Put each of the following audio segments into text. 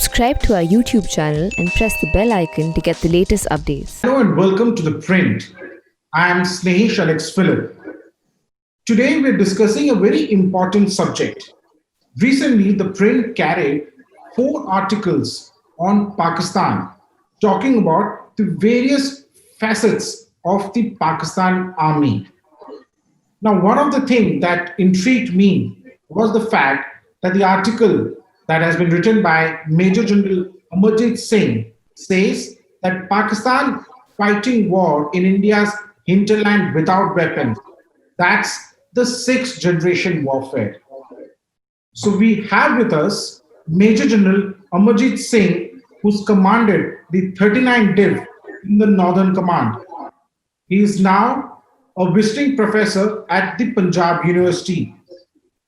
Subscribe to our YouTube channel and press the bell icon to get the latest updates. Hello and welcome to The Print. I am Snehesh Alex Philip. Today we're discussing a very important subject. Recently, The Print carried 4 articles on Pakistan talking about the various facets of the Pakistan Army. Now, one of the things that intrigued me was the fact that the article that has been written by Major General Amarjit Singh says that Pakistan fighting war in India's hinterland without weapons. That's the 6th generation warfare. So we have with us Major General Amarjit Singh, who's commanded the 39 Div in the Northern Command. He is now a visiting professor at the Punjab University.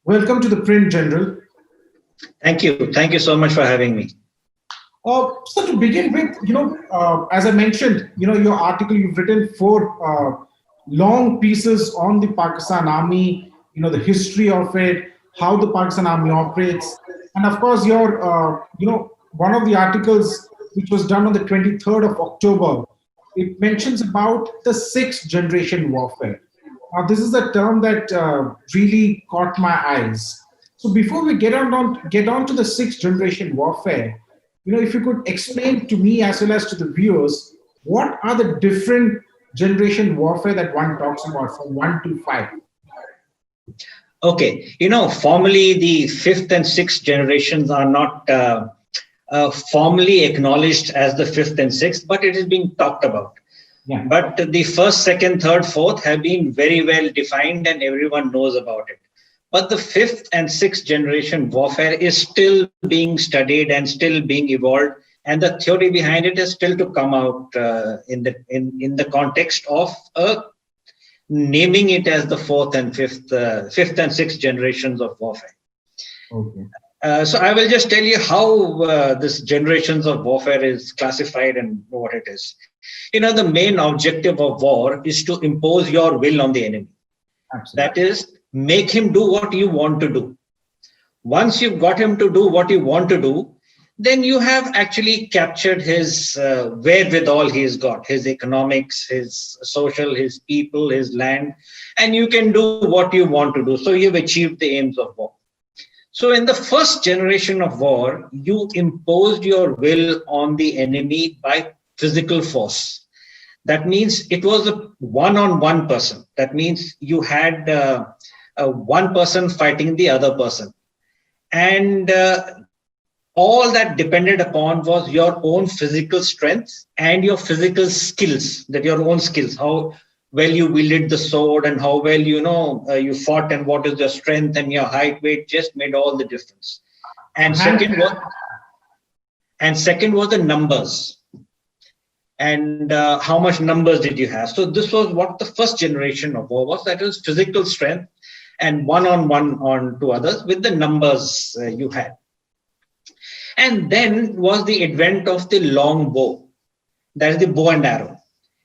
Welcome to The Print, General. Thank you. Thank you so much for having me. So to begin with, as I mentioned, your article, you've written 4 long pieces on the Pakistan Army, the history of it, how the Pakistan Army operates. And of course, your, one of the articles which was done on the 23rd of October, it mentions about the 6th generation warfare. Now, this is a term that really caught my eyes. So before we get on to the 6th generation warfare, if you could explain to me as well as to the viewers, what are the different generation warfare that one talks about from 1 to 5? Okay, formally the 5th and 6th generations are not formally acknowledged as the 5th and 6th, but it is being talked about. Yeah. But the 1st, 2nd, 3rd, 4th have been very well defined and everyone knows about it. But the 5th and 6th generation warfare is still being studied and still being evolved, and the theory behind it is still to come out in the context of naming it as the 4th and 5th and 6th generations of warfare. Okay. So I will just tell you how this generations of warfare is classified and what it is. The main objective of war is to impose your will on the enemy. Absolutely. That is, make him do what you want to do. Once you've got him to do what you want to do, then you have actually captured his wherewithal he's got, his economics, his social, his people, his land, and you can do what you want to do. So you've achieved the aims of war. So in the 1st generation of war, you imposed your will on the enemy by physical force. That means it was a one-on-one person. That means you had one person fighting the other person. And all that depended upon was your own physical strength and your physical skills, your own skills, how well you wielded the sword and how well you fought and what is your strength and your height, weight just made all the difference. And second was the numbers. And how much numbers did you have? So this was what the 1st generation of war was. That is physical strength and one-on-one on to others with the numbers you had. And then was the advent of the long bow. That is the bow and arrow.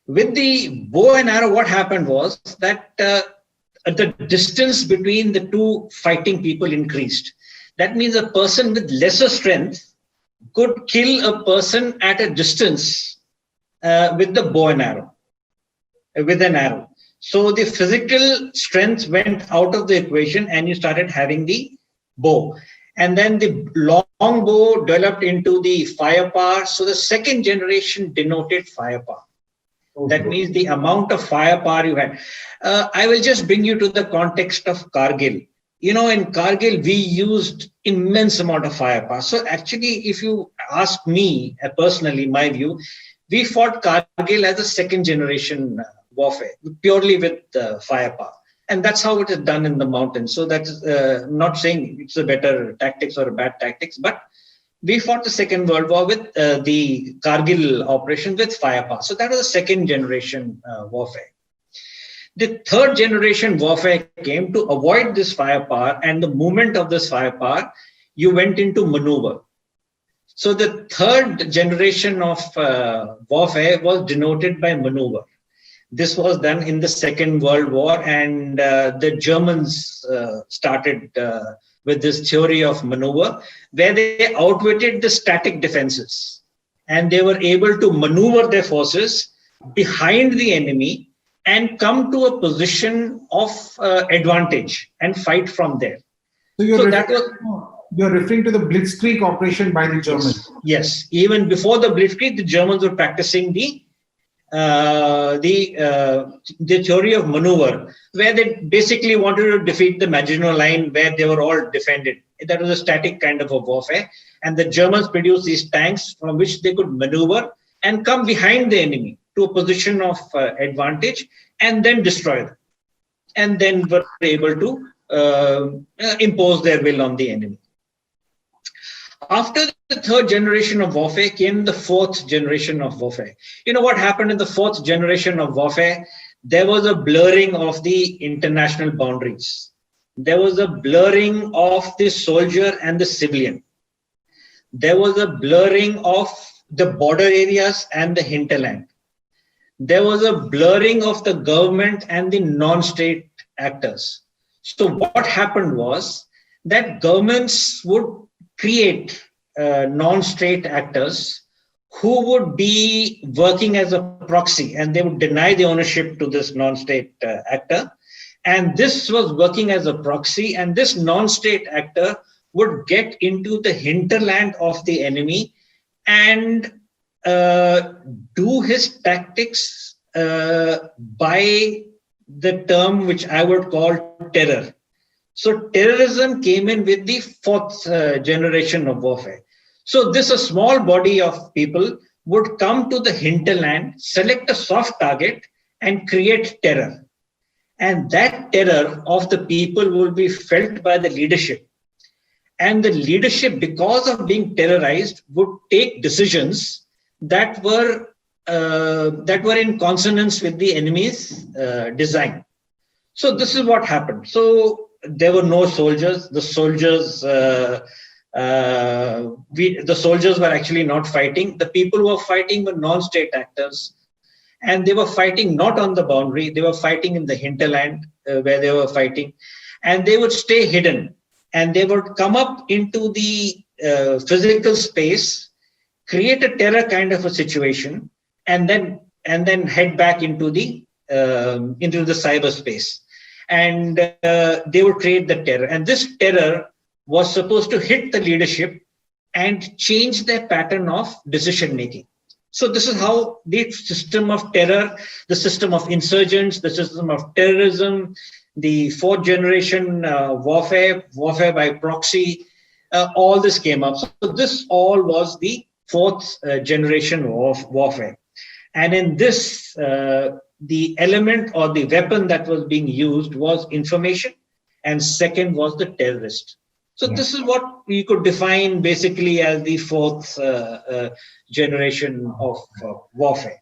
With the bow and arrow, what happened was that the distance between the two fighting people increased. That means a person with lesser strength could kill a person at a distance with the bow and arrow, with an arrow. So the physical strength went out of the equation and you started having the bow. And then the long bow developed into the firepower. So the 2nd generation denoted firepower. Okay. That means the amount of firepower you had. I will just bring you to the context of Kargil. In Kargil, we used immense amount of firepower. So actually, if you ask me personally, my view, we fought Kargil as a 2nd generation warfare, purely with firepower. And that's how it is done in the mountains. So that's not saying it's a better tactics or a bad tactics, but we fought the 2nd World War with the Kargil operation with firepower. So that was the 2nd generation warfare. The 3rd generation warfare came to avoid this firepower and the movement of this firepower, you went into maneuver. So the 3rd generation of warfare was denoted by maneuver. This was done in the 2nd World War, and the Germans started with this theory of maneuver, where they outwitted the static defenses and they were able to maneuver their forces behind the enemy and come to a position of advantage and fight from there. So you're, So referring, that was, you're referring to the Blitzkrieg operation by the Germans. yes. Even before the Blitzkrieg, the Germans were practicing the theory of maneuver, where they basically wanted to defeat the Maginot Line, where they were all defended. That was a static kind of a warfare, and the Germans produced these tanks from which they could maneuver and come behind the enemy to a position of advantage and then destroy them, and then were able to impose their will on the enemy. After the third generation of warfare came the fourth generation of warfare. You know what happened in the fourth generation of warfare? There was a blurring of the international boundaries. There was a blurring of the soldier and the civilian. There was a blurring of the border areas and the hinterland. There was a blurring of the government and the non-state actors. So what happened was that governments would create non-state actors who would be working as a proxy, and they would deny the ownership to this non-state actor. And this was working as a proxy, and this non-state actor would get into the hinterland of the enemy and do his tactics by the term which I would call terror. So terrorism came in with the fourth generation of warfare. So this a small body of people would come to the hinterland, select a soft target and create terror. And that terror of the people will be felt by the leadership. And the leadership, because of being terrorized, would take decisions that were in consonance with the enemy's design. So this is what happened. So there were no soldiers. The soldiers were actually not fighting. The people who were fighting were non-state actors, and they were fighting not on the boundary. They were fighting in the hinterland where they were fighting, and they would stay hidden, and they would come up into the physical space, create a terror kind of a situation, and then head back into the cyberspace. And they would create the terror. And this terror was supposed to hit the leadership and change their pattern of decision making. So this is how the system of terror, the system of insurgents, the system of terrorism, the fourth generation warfare by proxy, all this came up. So this all was the fourth generation of warfare. And in this, the element or the weapon that was being used was information, and second was the terrorist. So this is what we could define basically as the fourth generation of warfare.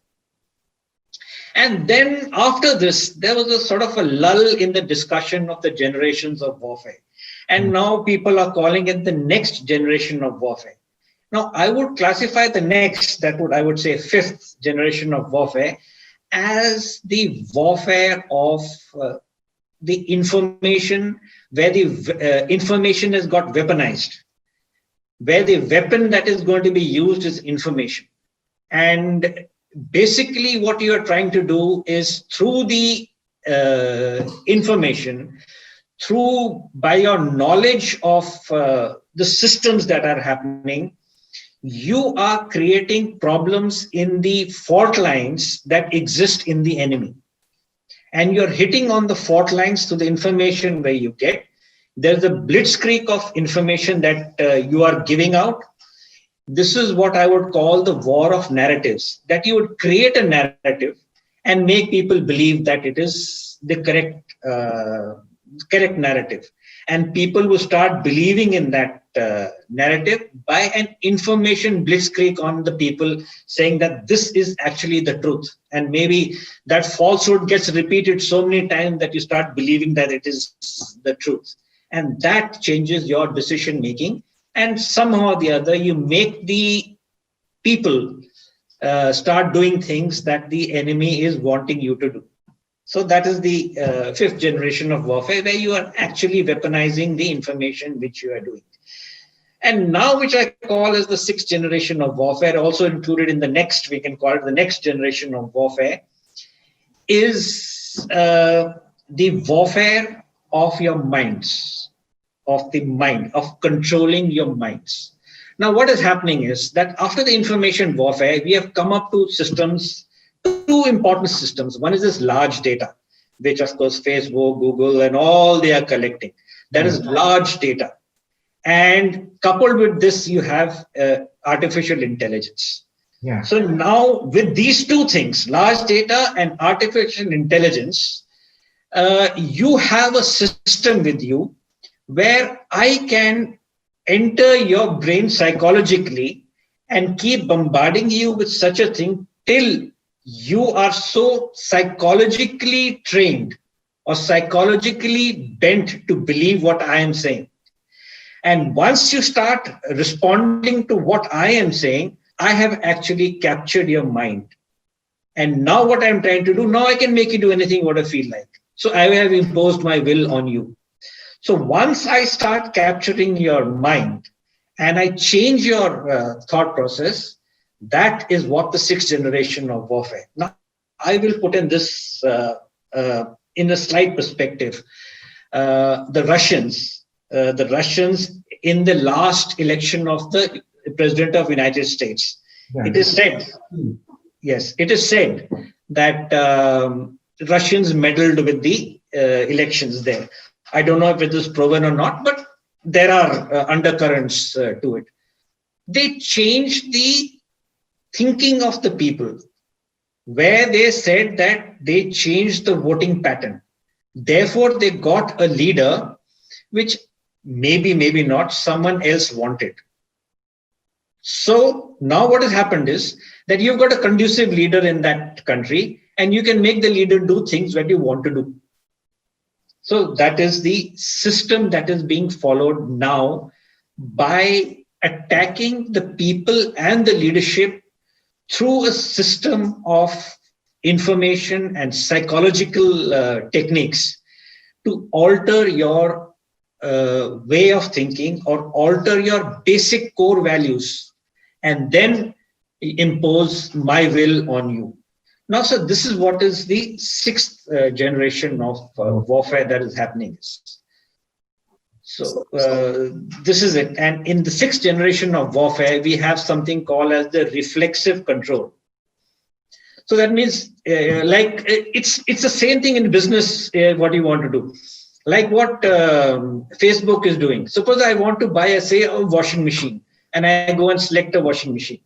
And then after this, there was a sort of a lull in the discussion of the generations of warfare. And now people are calling it the next generation of warfare. Now, I would classify the next, I would say fifth generation of warfare, as the warfare of the information, where the information has got weaponized, where the weapon that is going to be used is information. And basically what you are trying to do is through the information, by your knowledge of the systems that are happening, you are creating problems in the fault lines that exist in the enemy. And you're hitting on the fault lines to the information where you get. There's a blitzkrieg of information that you are giving out. This is what I would call the war of narratives, that you would create a narrative and make people believe that it is the correct narrative. And people will start believing in that narrative by an information blitzkrieg on the people, saying that this is actually the truth. And maybe that falsehood gets repeated so many times that you start believing that it is the truth. And that changes your decision making. And somehow or the other, you make the people start doing things that the enemy is wanting you to do. So that is the fifth generation of warfare, where you are actually weaponizing the information which you are doing. And now, which I call as the sixth generation of warfare, also included in the next, we can call it the next generation of warfare, is the warfare of your minds, of the mind, of controlling your minds. Now, what is happening is that after the information warfare, we have come up to systems, two important systems. One is this large data, which of course Facebook, Google, and all they are collecting. That is large data. And coupled with this, you have artificial intelligence. Yeah. So now with these two things, large data and artificial intelligence, you have a system with you where I can enter your brain psychologically and keep bombarding you with such a thing till you are so psychologically trained or psychologically bent to believe what I am saying. And once you start responding to what I am saying, I have actually captured your mind. And now what I'm trying to do, now I can make you do anything what I feel like. So I have imposed my will on you. So once I start capturing your mind and I change your thought process, that is what the sixth generation of warfare. Now, I will put in this in a slight perspective. The Russians in the last election of the President of the United States, it is said, yes, it is said that Russians meddled with the elections there. I don't know if it is proven or not, but there are undercurrents to it. They changed the thinking of the people, where they said that they changed the voting pattern. Therefore, they got a leader which maybe not someone else wanted. So now what has happened is that you've got a conducive leader in that country and you can make the leader do things that you want to do. So that is the system that is being followed now by attacking the people and the leadership through a system of information and psychological techniques to alter your way of thinking or alter your basic core values and then impose my will on you. Now, so this is what is the sixth generation of warfare that is happening. So this is it. And in the sixth generation of warfare, we have something called as the reflexive control. So that means it's the same thing in business, what you want to do. Like what Facebook is doing. Suppose I want to buy, say, a washing machine, and I go and select a washing machine,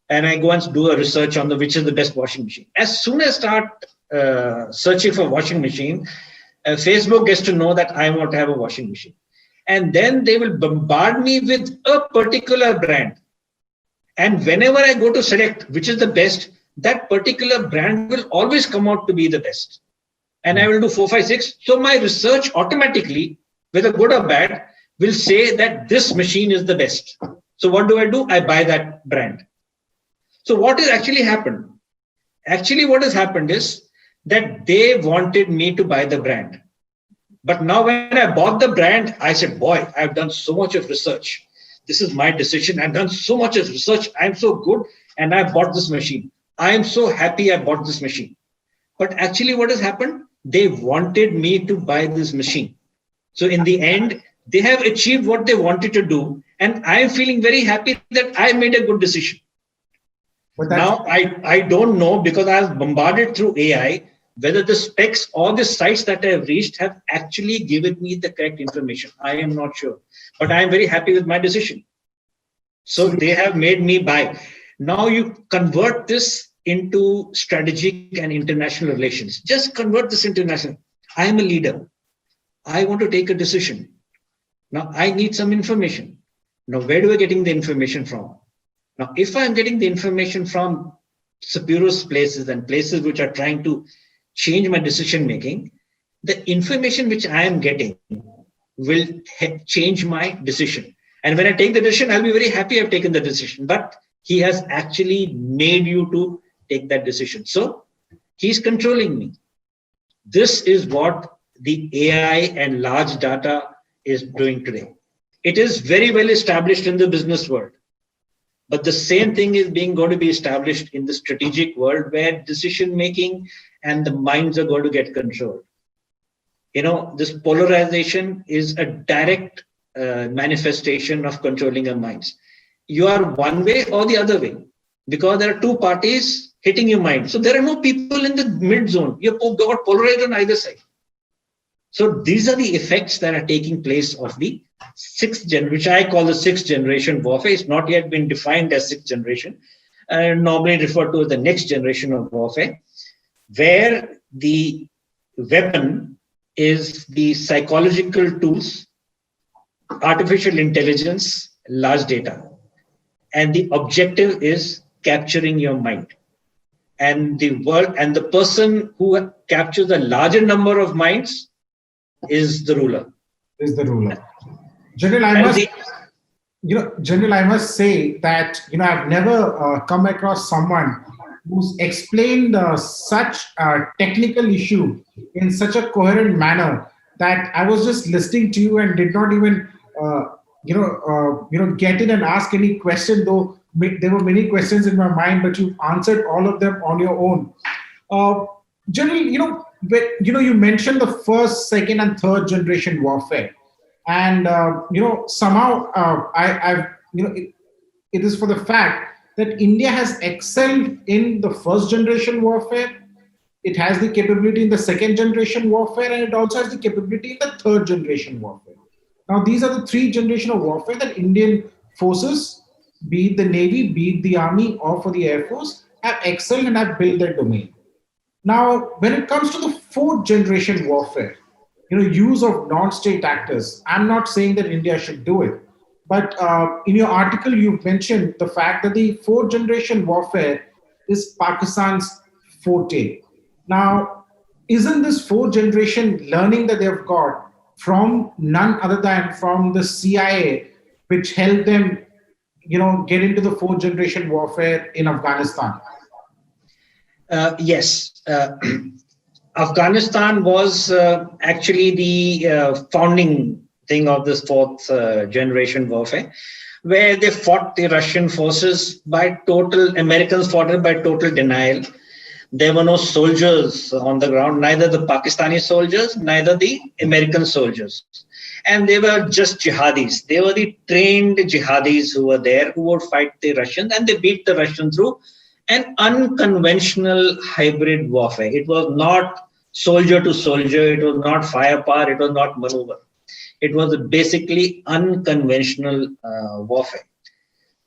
and I go and do a research on which is the best washing machine. As soon as I start searching for washing machine, Facebook gets to know that I want to have a washing machine. And then they will bombard me with a particular brand. And whenever I go to select which is the best, that particular brand will always come out to be the best. And I will do 4, 5, 6. So my research automatically, whether good or bad, will say that this machine is the best. So what do? I buy that brand. So what has actually happened? Actually, what has happened is that they wanted me to buy the brand. But now when I bought the brand, I said, boy, I've done so much of research. This is my decision. I've done so much of research. I'm so good. And I bought this machine. I am so happy I bought this machine. But actually what has happened? They wanted me to buy this machine. So in the end, they have achieved what they wanted to do. And I'm feeling very happy that I made a good decision. Now, I don't know, because I was bombarded through AI, whether the specs or the sites that I have reached have actually given me the correct information. I am not sure. But I am very happy with my decision. So they have made me buy. Now you convert this into strategic and international relations. Just convert this into international. I am a leader. I want to take a decision. Now I need some information. Now where do I getting the information from? Now if I'm getting the information from spurious places and places which are trying to change my decision making, the information which I am getting will change my decision. And when I take the decision, I'll be very happy I've taken the decision. But he has actually made you to take that decision. So he's controlling me. This is what the AI and large data is doing today. It is very well established in the business world, but the same thing is going to be established in the strategic world, where decision making and the minds are going to get controlled. This polarization is a direct manifestation of controlling our minds. You are one way or the other way, because there are two parties hitting your mind. So there are no people in the mid zone. You've got polarized on either side. So these are the effects that are taking place of the which I call the sixth generation warfare. It's not yet been defined as sixth generation, normally referred to as the next generation of warfare, where the weapon is the psychological tools, artificial intelligence, large data. And the objective is capturing your mind. And the world and the person who captures a larger number of minds is the ruler. General, I must say that I've never come across someone who's explained such a technical issue in such a coherent manner that I was just listening to you and did not even get in and ask any question, though there were many questions in my mind, but you answered all of them on your own. General, you mentioned the first, second, and third generation warfare, and somehow it is for the fact that India has excelled in the first generation warfare. It has the capability in the second generation warfare, and it also has the capability in the third generation warfare. Now, these are the three generations of warfare that Indian forces, be it the Navy, be it the Army, or for the Air Force, have excelled and have built their domain. Now, when it comes to the fourth generation warfare, use of non-state actors, I'm not saying that India should do it, but in your article, you mentioned the fact that the fourth generation warfare is Pakistan's forte. Now, isn't this fourth generation learning that they've got from none other than from the CIA, which helped them, get into the fourth generation warfare in Afghanistan? Yes. Afghanistan was actually the founding thing of this fourth generation warfare, where they fought the Russian forces Americans fought it by total denial. There were no soldiers on the ground, neither the Pakistani soldiers, neither the American soldiers. And they were just jihadis. They were the trained jihadis who were there, who would fight the Russians, and they beat the Russians through an unconventional hybrid warfare. It was not soldier to soldier. It was not firepower. It was not maneuver. It was basically unconventional warfare.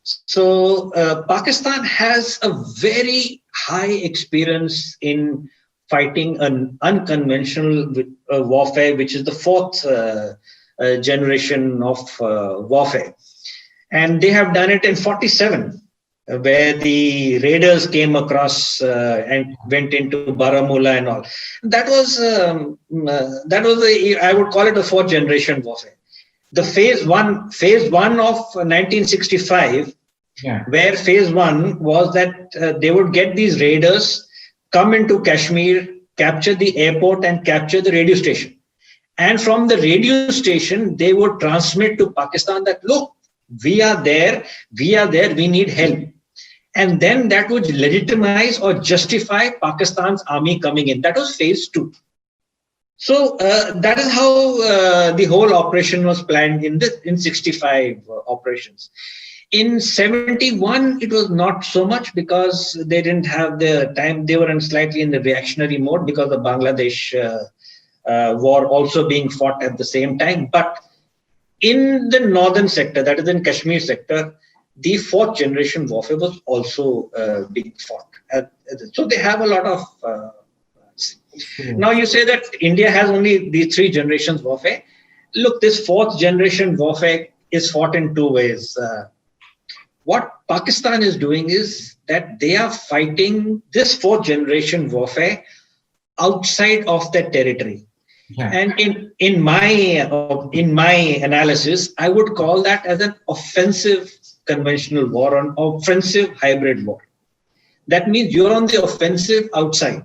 So Pakistan has a very high experience in fighting an unconventional warfare, which is the fourth generation of warfare. And they have done it in 1947, where the raiders came across and went into Baramulla and all. That was I would call it a fourth generation warfare. The phase one of 1965, where phase one was that they would get these raiders, come into Kashmir, capture the airport and capture the radio station. And from the radio station, they would transmit to Pakistan that, look, we are there, we need help. And then that would legitimize or justify Pakistan's army coming in. That was phase two. So that is how the whole operation was planned in 65 operations. In 71, it was not so much because they didn't have the time. They were slightly in the reactionary mode because the Bangladesh war also being fought at the same time. But in the northern sector, that is in Kashmir sector, the fourth generation warfare was also being fought. So they have a lot of... Now you say that India has only the three generations warfare. Look, this fourth generation warfare is fought in two ways. What Pakistan is doing is that they are fighting this fourth generation warfare outside of their territory. Yeah. And in my analysis, I would call that as an offensive conventional war, an offensive hybrid war. That means you're on the offensive outside.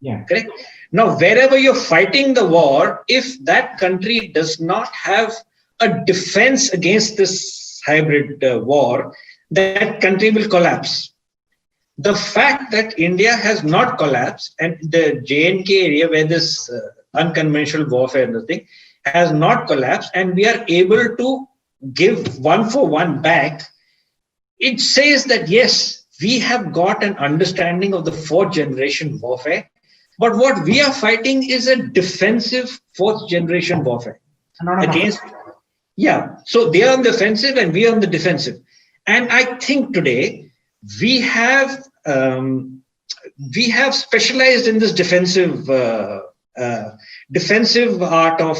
Yeah. Correct. Now, wherever you're fighting the war, if that country does not have a defense against this hybrid war, that country will collapse. The fact that India has not collapsed and the J&K area where this unconventional warfare and the thing has not collapsed, and we are able to give one for one back, it says that yes, we have got an understanding of the fourth generation warfare, but what we are fighting is a defensive fourth generation warfare against. Yeah, so they are on the offensive and we are on the defensive. And I think today we have specialized in this defensive art of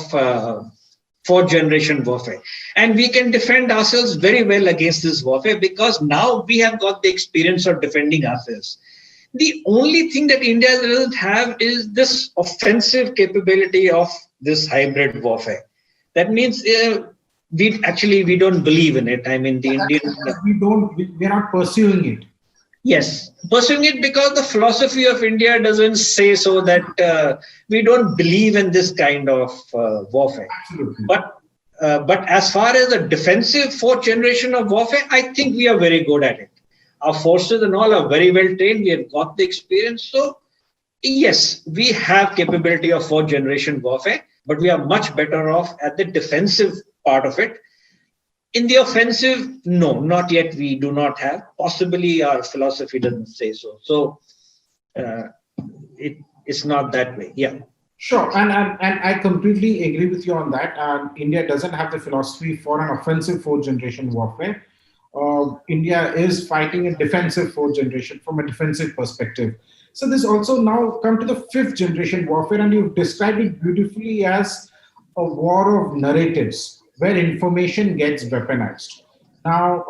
fourth generation warfare, and we can defend ourselves very well against this warfare because now we have got the experience of defending ourselves. The only thing that India doesn't have is this offensive capability of this hybrid warfare. That means we don't believe in it. I mean, the Indian we're not pursuing it. Yes, pursuing it because the philosophy of India doesn't say so, that we don't believe in this kind of warfare. Absolutely. But as far as the defensive fourth generation of warfare, I think we are very good at it. Our forces and all are very well trained. We have got the experience. So yes, we have capability of fourth generation warfare, but we are much better off at the defensive part of it. In the offensive, no, not yet. We do not have. Possibly our philosophy doesn't say so. So it's not that way. Yeah. Sure. And I completely agree with you on that. India doesn't have the philosophy for an offensive fourth generation warfare. India is fighting a defensive fourth generation from a defensive perspective. So this also now come to the fifth generation warfare, and you've described it beautifully as a war of narratives, where information gets weaponized. Now,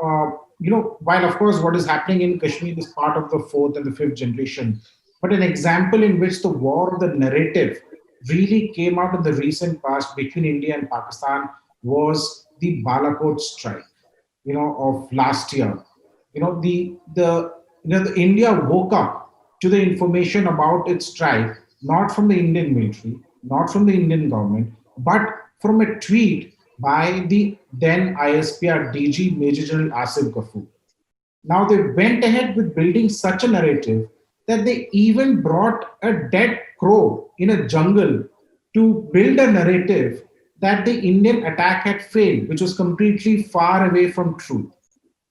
while of course what is happening in Kashmir is part of the fourth and the fifth generation, but an example in which the war of the narrative really came out in the recent past between India and Pakistan was the Balakot strike, of last year. The India woke up to the information about its strike, not from the Indian military, not from the Indian government, but from a tweet by the then ISPR DG Major General Asif Ghafoor. Now they went ahead with building such a narrative that they even brought a dead crow in a jungle to build a narrative that the Indian attack had failed, which was completely far away from truth.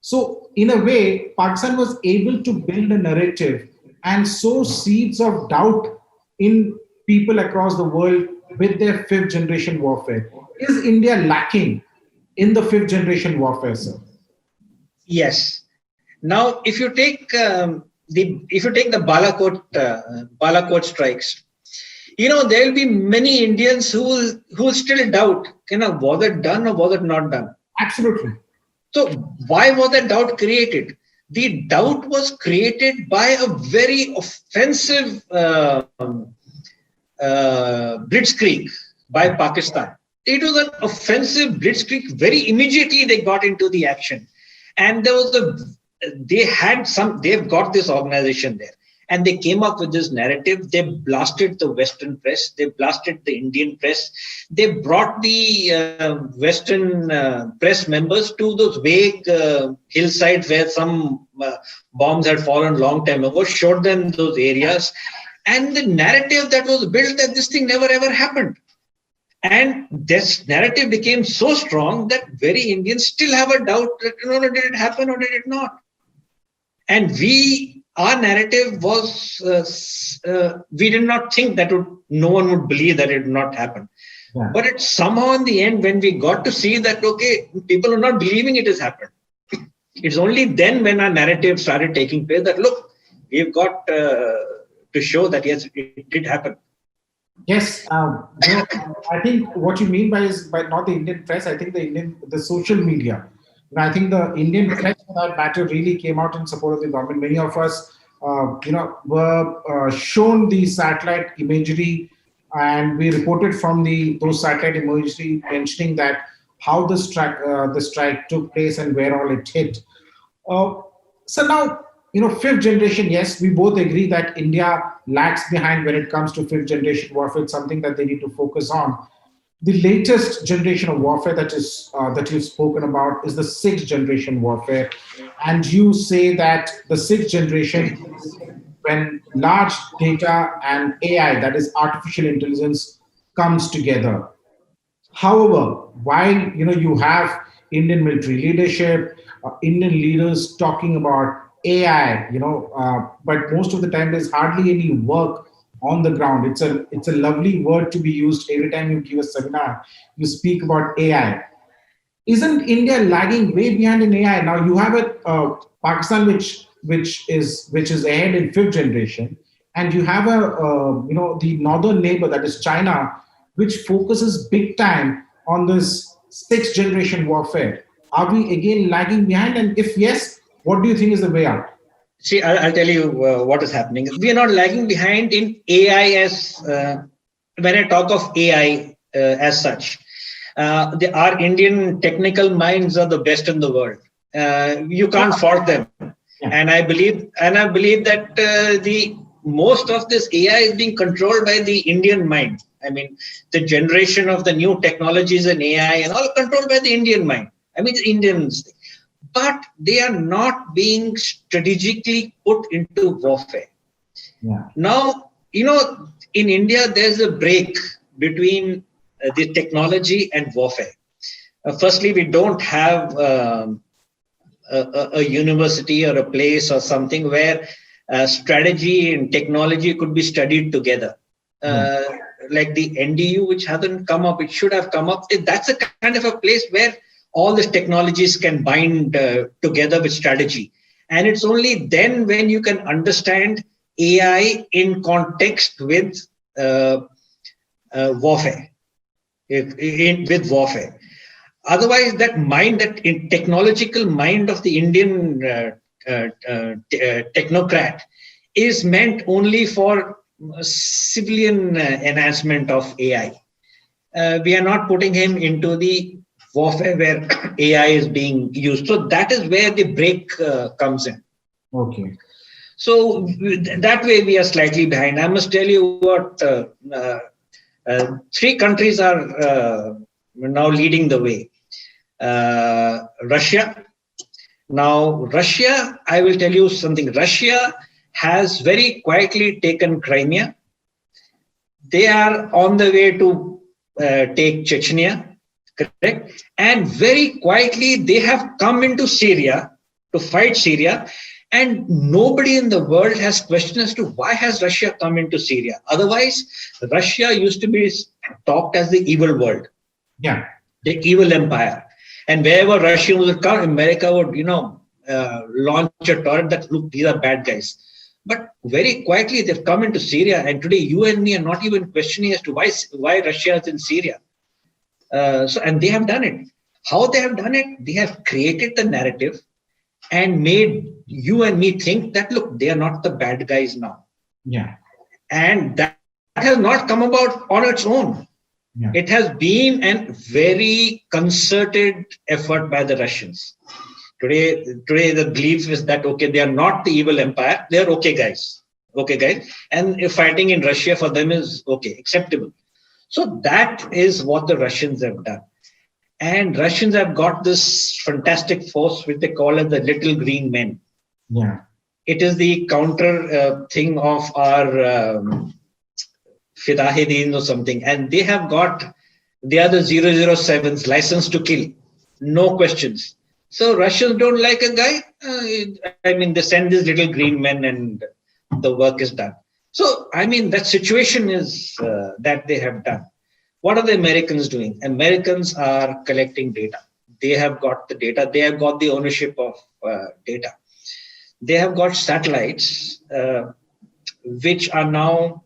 So in a way, Pakistan was able to build a narrative and sow seeds of doubt in people across the world with their fifth generation warfare. Is India lacking in the fifth generation warfare, sir? Yes. Now, if you take the Balakot strikes, there will be many Indians who will still doubt, was it done or was it not done? Absolutely. So why was that doubt created? The doubt was created by a very offensive blitzkrieg by Pakistan. It was an offensive blitzkrieg. Very immediately they got into the action, and they've got this organization there, and they came up with this narrative. They blasted the Western press. They blasted the Indian press. They brought the Western press members to those vague hillsides where some bombs had fallen long time ago, showed them those areas. And the narrative that was built that this thing never ever happened. And this narrative became so strong that very Indians still have a doubt that, did it happen or did it not? And our narrative was, we did not think that no one would believe that it would not happen. Yeah. But it somehow in the end, when we got to see that, okay, people are not believing it has happened. It's only then when our narrative started taking place that, look, we've got to show that, yes, it did happen. Yes, I think what you mean by not the Indian press. I think the social media. I think the Indian press, for that matter, really came out in support of the government. Many of us, were shown the satellite imagery, and we reported from those satellite imagery mentioning that how the strike took place and where all it hit. So now, fifth generation, yes, we both agree that India lags behind when it comes to fifth generation warfare. It's something that they need to focus on. The latest generation of warfare that you've spoken about is the sixth generation warfare, and you say that the sixth generation is when large data and AI, that is artificial intelligence, comes together. However, while you have Indian military leadership, Indian leaders talking about AI, but most of the time there's hardly any work on the ground. It's a lovely word to be used every time you give a seminar. You speak about AI. Isn't India lagging way behind in AI? Now you have Pakistan, which is ahead in fifth generation, and you have the northern neighbor, that is China, which focuses big time on this sixth generation warfare. Are we again lagging behind? And if yes, what do you think is the way out? See, I'll tell you what is happening. We are not lagging behind in AI when I talk of AI as such. Our Indian technical minds are the best in the world. You can't fault them. And I believe that the most of this AI is being controlled by the Indian mind. I mean, the generation of the new technologies and AI and all controlled by the Indian mind. I mean, the Indians, but they are not being strategically put into warfare. Yeah. Now, in India, there's a break between the technology and warfare. Firstly, we don't have a university or a place or something where strategy and technology could be studied together. Like the NDU, which hasn't come up, it should have come up. That's a kind of a place where all these technologies can bind together with strategy. And it's only then when you can understand AI in context with warfare. With warfare. Otherwise, that technological mind of the Indian technocrat is meant only for civilian enhancement of AI. We are not putting him into the warfare where AI is being used. So that is where the break comes in. Okay. So that way we are slightly behind. I must tell you what, three countries are now leading the way. Russia. Now, Russia, I will tell you something. Russia has very quietly taken Crimea. They are on the way to take Chechnya, correct? And very quietly, they have come into Syria to fight Syria. And nobody in the world has questioned as to why has Russia come into Syria. Otherwise, Russia used to be talked as the evil world. Yeah. The evil empire. And wherever Russia would come, America would, launch a torrent that, look, these are bad guys. But very quietly, they've come into Syria. And today, you and me are not even questioning as to why Russia is in Syria. And they have done it. How they have done it? They have created the narrative and made you and me think that, look, they are not the bad guys now. Yeah. And that has not come about on its own. Yeah. It has been a very concerted effort by the Russians. Today the belief is that, okay, they are not the evil empire. They are okay guys. And if fighting in Russia for them is okay, acceptable. So that is what the Russians have done. And Russians have got this fantastic force, which they call as the little green men. Yeah. It is the counter thing of our Fidahidin or something. And they are the 007s, license to kill. No questions. So Russians don't like a guy. They send these little green men and the work is done. So, that situation is that they have done. What are the Americans doing? Americans are collecting data. They have got the data. They have got the ownership of data. They have got satellites, which are now,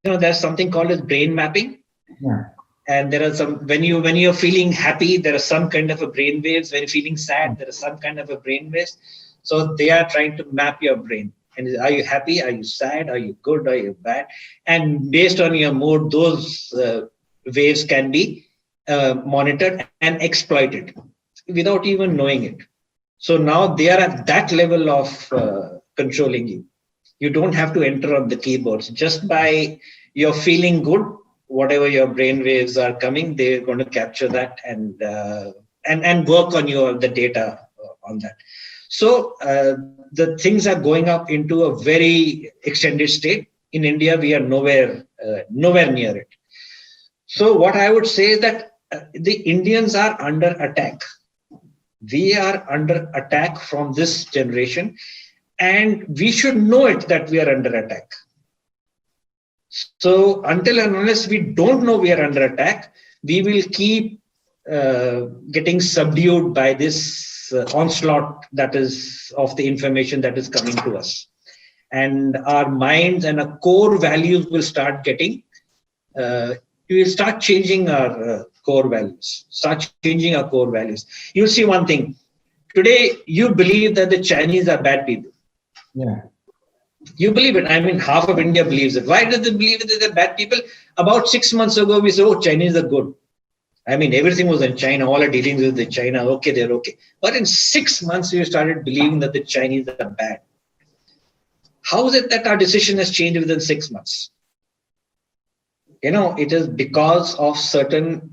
there's something called as brain mapping. Yeah. And there are some, when you're feeling happy, there are some kind of a brain waves. When you're feeling sad, there is some kind of a brain waves. So they are trying to map your brain. And are you happy? Are you sad? Are you good? Are you bad? And based on your mood, those waves can be monitored and exploited without even knowing it. So now they are at that level of controlling you. You don't have to enter on the keyboards. Just by you're feeling good, whatever your brain waves are coming, they're going to capture that and work on the data on that. So the things are going up into a very extended state. In India, we are nowhere near it. So what I would say is that the Indians are under attack. We are under attack from this generation, and we should know it that we are under attack. So until and unless we don't know we are under attack, we will keep getting subdued by this onslaught that is of the information that is coming to us. And our minds and our core values will start getting, we will start changing our core values, You'll see one thing. Today, you believe that the Chinese are bad people. Yeah. You believe it. I mean, half of India believes it. Why does it believe that they're bad people? About 6 months ago, we said, oh, Chinese are good. I mean, everything was in China. All our dealings with the China, okay, they're okay. But in 6 months, we started believing that the Chinese are bad. How is it that our decision has changed within 6 months? It is because of certain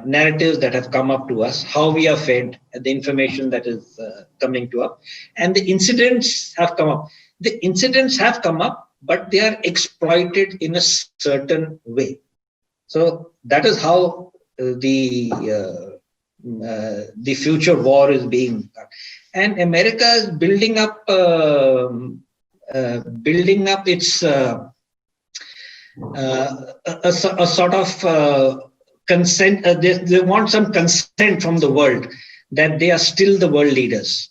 narratives that have come up to us, how we are fed, the information that is coming to us, and the incidents have come up. The incidents have come up, but they are exploited in a certain way. So that is how the future war is being done. And America is building up its a sort of consent. They want some consent from the world that they are still the world leaders.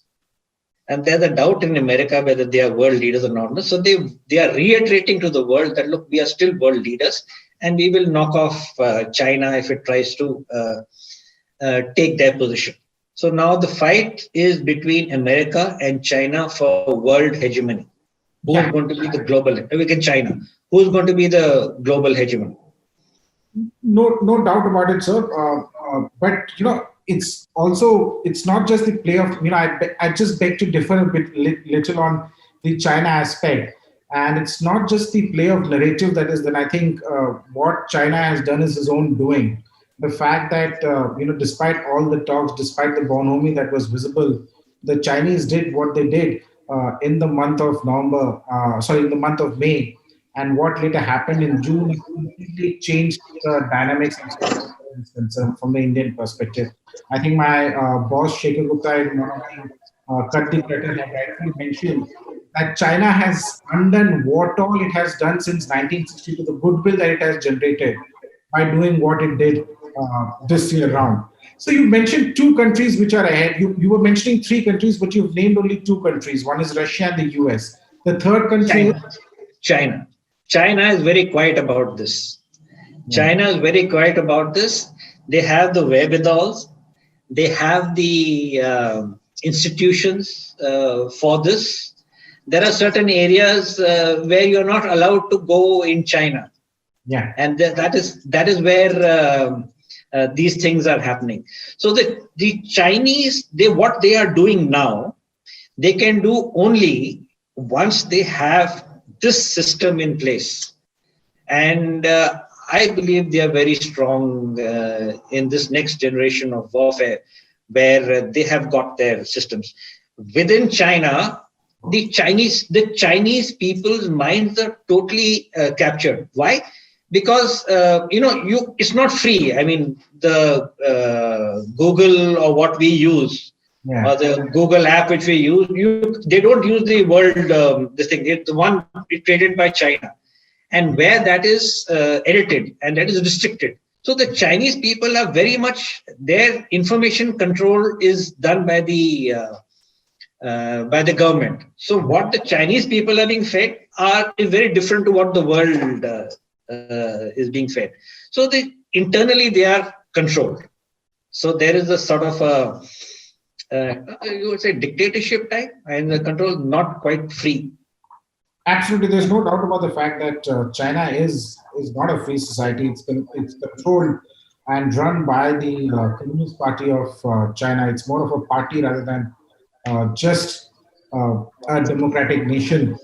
And there's a doubt in America whether they are world leaders or not. So they are reiterating to the world that, look, we are still world leaders and we will knock off China if it tries to take their position. So now the fight is between America and China for world hegemony. Who is going to be the global? China. Who is going to be the global hegemon? No doubt about it, sir. But it's not just the play of, I just beg to differ a bit little on the China aspect. And it's not just the play of narrative that is, then I think what China has done is his own doing. The fact that, despite all the talks, despite the bonhomie that was visible, the Chinese did what they did in the month of in the month of May. And what later happened in June completely changed the dynamics from the Indian perspective. I think my boss, Shekhar Gupta, in one of the Cut the Curtain, had rightfully mentioned that China has undone what all it has done since 1962, the goodwill that it has generated by doing what it did this year round. So you mentioned 2 countries which are ahead. You were mentioning 3 countries, but you've named only 2 countries. One is Russia and the US. The third country is China. China is very quiet about this. China is very quiet about this. They have the wherewithals. They have the institutions for this. There are certain areas where you're not allowed to go in China. Yeah. And that is where these things are happening. So the Chinese, what they are doing now, they can do only once they have this system in place. And I believe they are very strong in this next generation of warfare, where they have got their systems. Within China, the Chinese people's minds are totally captured. Why? Because it's not free. I mean, the Google or what we use, or the Google app which we use, they don't use the world this thing. It's the one created by China, and where that is edited and that is restricted. So the Chinese people are very much, their information control is done by the government. So what the Chinese people are being fed is very different to what the world is being fed. So internally they are controlled. So there is a sort of you would say dictatorship type, and the control not quite free. Absolutely, there's no doubt about the fact that China is not a free society. It's controlled and run by the Communist Party of China. It's more of a party rather than just a democratic nation.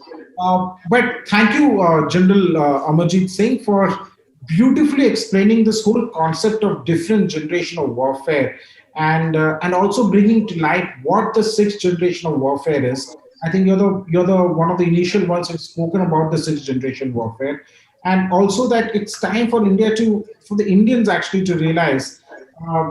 But thank you, General Amarjit Singh, for beautifully explaining this whole concept of different generational warfare, and also bringing to light what the sixth generational warfare is. I think you're the one of the initial ones who've spoken about the sixth generation warfare, and also that it's time for the Indians actually to realize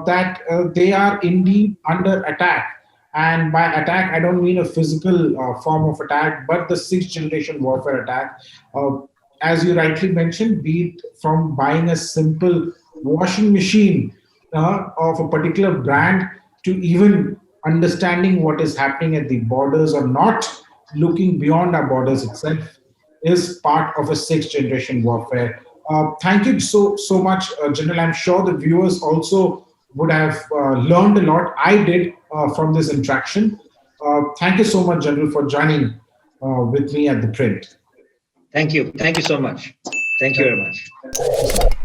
that they are indeed under attack. And by attack, I don't mean a physical form of attack, but the sixth generation warfare attack. Uh, as you rightly mentioned, be it from buying a simple washing machine of a particular brand to even understanding what is happening at the borders or not looking beyond our borders itself is part of a sixth generation warfare. Thank you so much, General. I'm sure the viewers also would have learned a lot. I did from this interaction. Thank you so much, General, for joining with me at the print. Thank you. Thank you so much. Thank you very much.